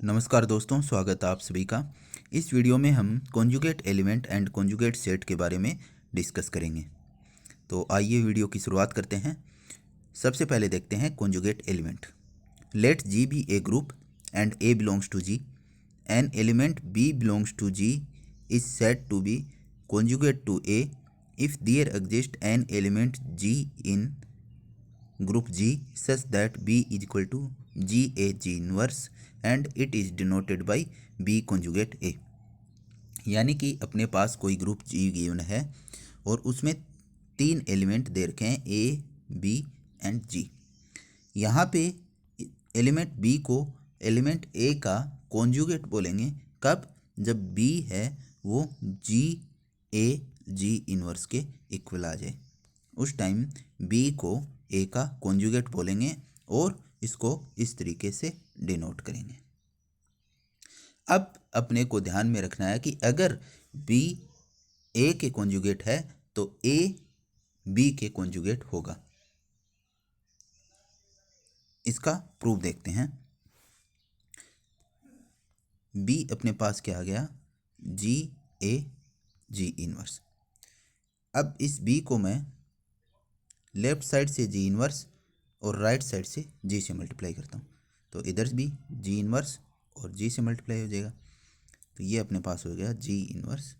नमस्कार दोस्तों, स्वागत है आप सभी का। इस वीडियो में हम conjugate element and conjugate set के बारे में डिस्कस करेंगे। तो आइए वीडियो की शुरुआत करते हैं। सबसे पहले देखते हैं conjugate element. Let G be a group and A belongs to G. An element B belongs to G is said to be conjugate to A if there exist an element G in group G such that B is equal to GA G inverse and it is denoted by B conjugate A। यानी कि अपने पास कोई group G given है और उसमें 3 element दे रखे हैं A, B and G। यहाँ पे एलिमेंट B को एलिमेंट A का कॉन्जुगेट बोलेंगे कब? जब B है वो G A G इनवर्स के इक्वल आ जाए, उस टाइम B को A का कॉन्जुगेट बोलेंगे और इसको इस तरीके से डिनोट करेंगे। अब अपने को ध्यान में रखना है कि अगर B A के कॉन्जुगेट है तो A B के कॉन्जुगेट होगा। इसका प्रूफ देखते हैं। B अपने पास क्या आ गया? G A G inverse. अब इस B को मैं लेफ्ट साइड से G इनवर्स और राइट साइड से G से मल्टीप्लाई करता हूँ, तो इधर भी G इनवर्स और G से मल्टीप्लाई हो जाएगा। तो ये अपने पास हो गया G inverse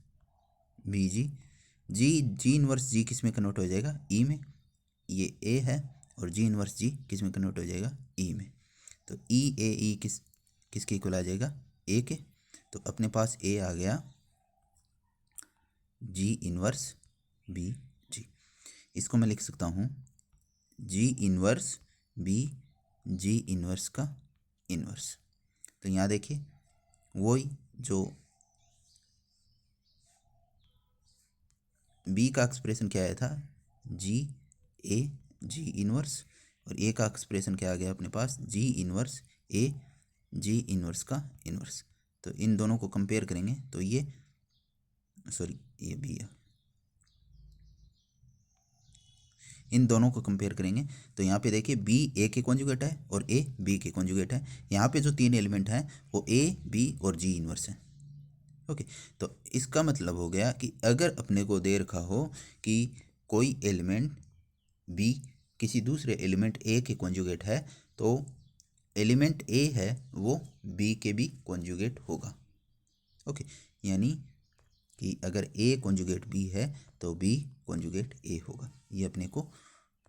B G inverse G किस में कन्वर्ट हो जाएगा? E में। ये A है और G इनवर्स G किस में कन्वर्ट हो जाएगा? E में। तो E A E किसके इक्वल आ जाएगा? A के। तो अपने पास A आ गया G इनवर्स B G। इसको मैं लिख सकता हूँ G inverse B G inverse का इनवर्स। तो यहाँ देखिए वही जो B का एक्सप्रेशन क्या आया था? G A G इनवर्स, और A का एक्सप्रेशन क्या आ गया अपने पास? G inverse A G inverse का इनवर्स। तो इन दोनों को कंपेयर करेंगे तो ये भी है। इन दोनों को कंपेयर करेंगे तो यहाँ पे देखिए B A के कॉन्जुगेट है और A B के कॉन्जुगेट है। यहाँ पे जो 3 एलिमेंट हैं वो A B और G इनवर्स है। ओके, तो इसका मतलब हो गया कि अगर अपने को दे रखा हो कि कोई एलिमेंट B किसी दूसरे एलिमेंट A के कॉन्जुगेट है तो एलिमेंट A है वो B के भी कॉन्जुगेट होगा। ओके, यानी कि अगर A कॉन्जुगेट B है तो B कॉन्जुगेट A होगा। ये अपने को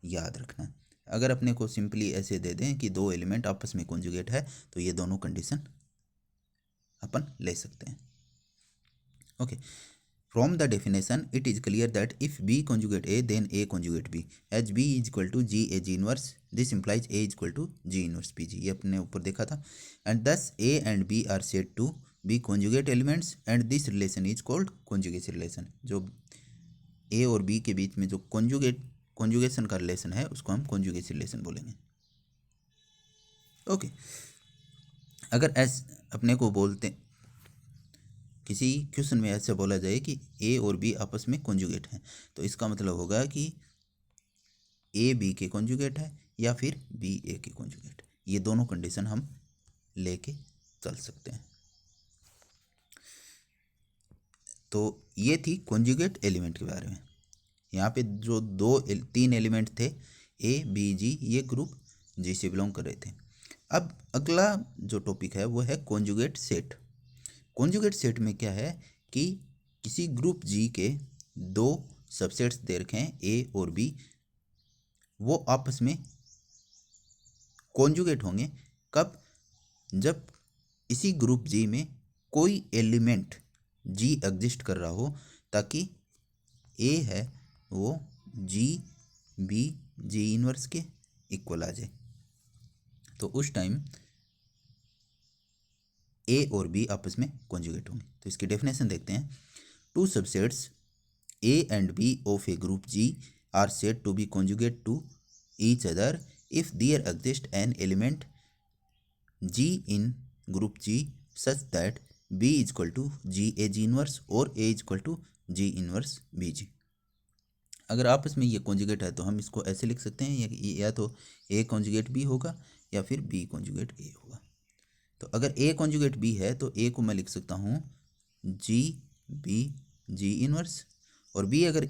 याद रखना है। अगर अपने को सिंपली ऐसे दे दें कि 2 एलिमेंट आपस में कॉन्जुगेट है तो ये दोनों कंडीशन अपन ले सकते हैं। Okay, from the definition it is clear that if B conjugate A then A conjugate B as B is equal to G A G inverse, this implies A is equal to G inverse PG। ये अपने ऊपर देखा था। and thus A and B are said to be conjugate elements and this relation is called conjugation relation। जो A और B के बीच में जो conjugation का रिलेशन है उसको हम conjugation relation बोलेंगे। ओके, अगर अपने को बोलते किसी क्वेश्चन में ऐसे बोला जाए कि A और B आपस में कॉन्जुगेट हैं तो इसका मतलब होगा कि A B के कॉन्जुगेट है या फिर B A के कॉन्जुगेट। ये दोनों कंडीशन हम लेके चल सकते हैं। तो ये थी कॉन्जुगेट एलिमेंट के बारे में। यहाँ पे जो 3 एलिमेंट थे A B G, ये ग्रुप G से बिलोंग कर रहे थे। अब अगला जो टॉपिक है वो है कॉन्जुगेट सेट। कॉन्जुगेट सेट में क्या है कि किसी ग्रुप G के 2 सबसेट्स दे रखे हैं A और B, वो आपस में कॉन्जुगेट होंगे कब? जब इसी ग्रुप G में कोई एलिमेंट G एग्जिस्ट कर रहा हो, ताकि A है वो G B G इनवर्स के इक्वल आ जाए, तो उस टाइम A और B आपस में कॉन्जुगेट होंगे। तो इसकी डेफिनेशन देखते हैं। 2 subsets A and B of a group G are said to be conjugate to each other if there exists an element G in group G such that B is equal to G A G inverse or A is equal to G inverse B G। अगर आपस में ये conjugate है तो हम इसको ऐसे लिख सकते हैं या तो A कॉन्जुगेट B होगा या फिर B कॉन्जुगेट A होगा। तो अगर ए कॉन्जुगेट बी है तो ए को मैं लिख सकता हूँ जी बी जी इनवर्स, और बी अगर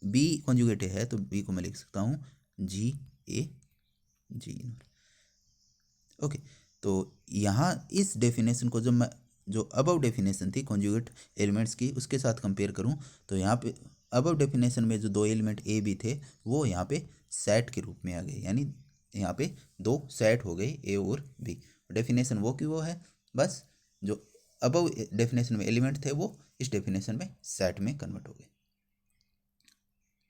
बी कॉन्जुगेट ए है तो बी को मैं लिख सकता हूँ जी ए जी इनवर्स। ओके, तो यहाँ इस डेफिनेशन को जब मैं जो अबव डेफिनेशन थी कॉन्जुगेट एलिमेंट्स की उसके साथ कंपेयर करूँ तो यहाँ पे अबव डेफिनेशन में जो दो एलिमेंट ए बी थे वो यहाँ पे सेट के रूप में आ गए, यानी यहाँ पे दो सेट हो गए ए और बी। डेफिनेशन वो की वो है, बस जो अबव डेफिनेशन में एलिमेंट थे वो इस डेफिनेशन में सेट में कन्वर्ट हो गए।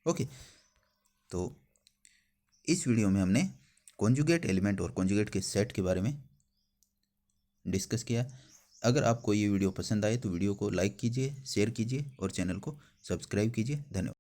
ओके, तो इस वीडियो में हमने कॉन्जुगेट एलिमेंट और कॉन्जुगेट के सेट के बारे में डिस्कस किया। अगर आपको ये वीडियो पसंद आए तो वीडियो को लाइक कीजिए, शेयर कीजिए और चैनल को सब्सक्राइब कीजिए। धन्यवाद।